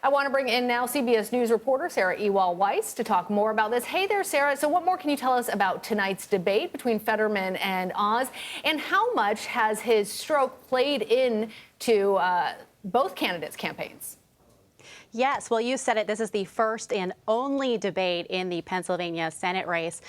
I want to bring in now CBS News reporter Sarah Ewall-Wice to talk more about this. Hey there, Sarah. So what more can you tell us about tonight's debate between Fetterman and Oz? And how much has his stroke played into both candidates' campaigns? Yes, well, you said it. This is the first and only debate in the Pennsylvania Senate race.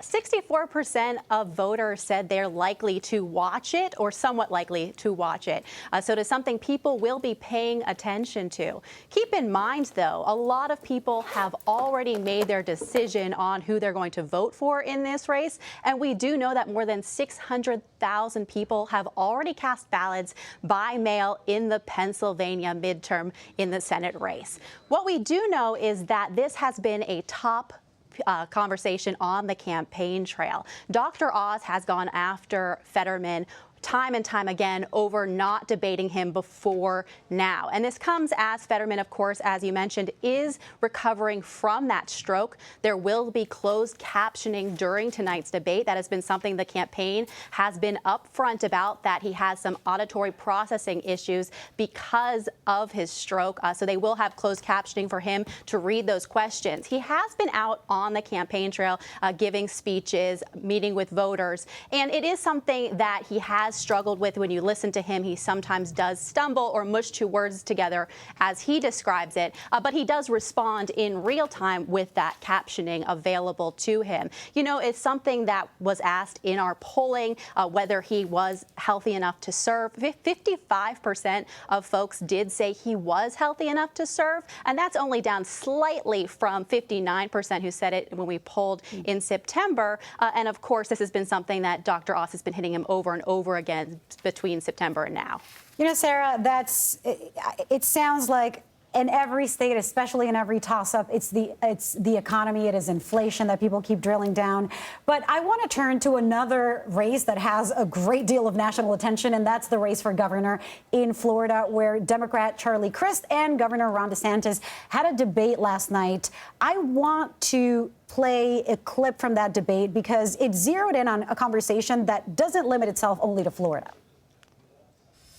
64% of voters said they're likely to watch it or somewhat likely to watch it. So it is something people will be paying attention to. Keep in mind, though, a lot of people have already made their decision on who they're going to vote for in this race. And we do know that more than 600,000 people have already cast ballots by mail in the Pennsylvania midterm in the Senate race. What we do know is that this has been a top conversation on the campaign trail. Dr. Oz has gone after Fetterman time and time again over not debating him before now. And this comes as Fetterman, of course, as you mentioned, is recovering from that stroke. There will be closed captioning during tonight's debate. That has been something the campaign has been upfront about, that he has some auditory processing issues because of his stroke. So they will have closed captioning for him to read those questions. He has been out on the campaign trail giving speeches, meeting with voters, and it is something that he has struggled with. When you listen to him, he sometimes does stumble or mush two words together as he describes it, but he does respond in real time with that captioning available to him. You know, it's something that was asked in our polling whether he was healthy enough to serve. 55% of folks did say he was healthy enough to serve, and that's only down slightly from 59% who said it when we polled in September. And of course, this has been something that Dr. Oz has been hitting him over and over again between September and now. You know, Sarah, it sounds like in every state, especially in every toss-up, it's the economy, it is inflation that people keep drilling down. But I want to turn to another race that has a great deal of national attention, and that's the race for governor in Florida, where Democrat Charlie Crist and Governor Ron DeSantis had a debate last night. I want to play a clip from that debate because it zeroed in on a conversation that doesn't limit itself only to Florida.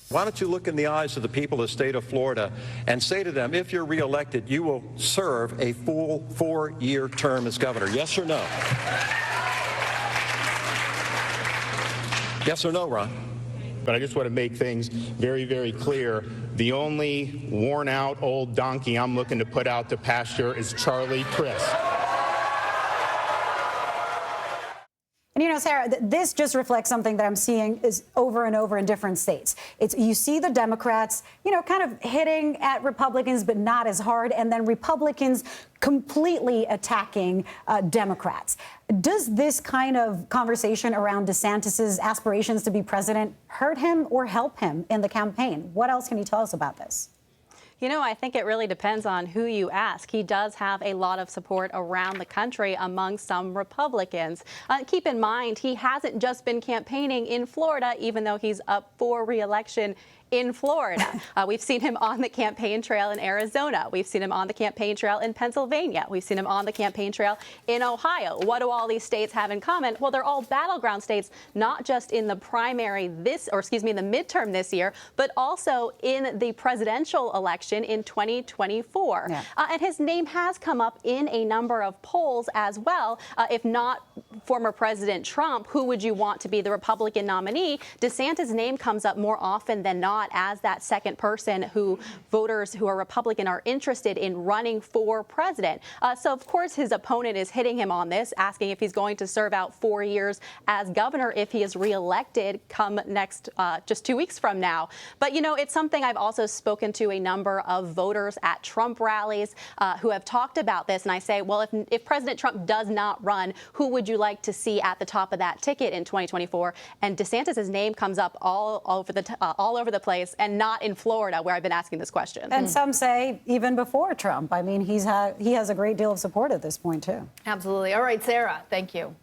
Why don't you look in the eyes of the people of the state of Florida and say to them, if you're reelected, you will serve a full 4-year term as governor? Yes or no? Yes or no, Ron? But I just want to make things very, very clear. The only worn-out old donkey I'm looking to put out to pasture is Charlie Crist. And, you know, Sarah, this just reflects something that I'm seeing is over and over in different states. You see the Democrats, you know, kind of hitting at Republicans, but not as hard, and then Republicans completely attacking Democrats. Does this kind of conversation around DeSantis's aspirations to be president hurt him or help him in the campaign? What else can you tell us about this? You know, I think it really depends on who you ask. He does have a lot of support around the country among some Republicans. Keep in mind, he hasn't just been campaigning in Florida, even though he's up for re-election in Florida. We've seen him on the campaign trail in Arizona. We've seen him on the campaign trail in Pennsylvania. We've seen him on the campaign trail in Ohio. What do all these states have in common? Well, they're all battleground states, not just in the primary the midterm this year, but also in the presidential election in 2024. Yeah. And his name has come up in a number of polls as well. If not former President Trump, who would you want to be the Republican nominee? DeSantis' name comes up more often than not as that second person who voters who are Republican are interested in running for president. So, of course, his opponent is hitting him on this, asking if he's going to serve out 4 years as governor if he is reelected come next, just 2 weeks from now. But, you know, it's something I've also spoken to a number of voters at Trump rallies who have talked about this. And I say, well, if President Trump does not run, who would you like to see at the top of that ticket in 2024? And DeSantis' name comes up all over the place, and not in Florida, where I've been asking this question. And some say even before Trump. I mean, he has a great deal of support at this point, too. Absolutely. All right, Sarah, thank you.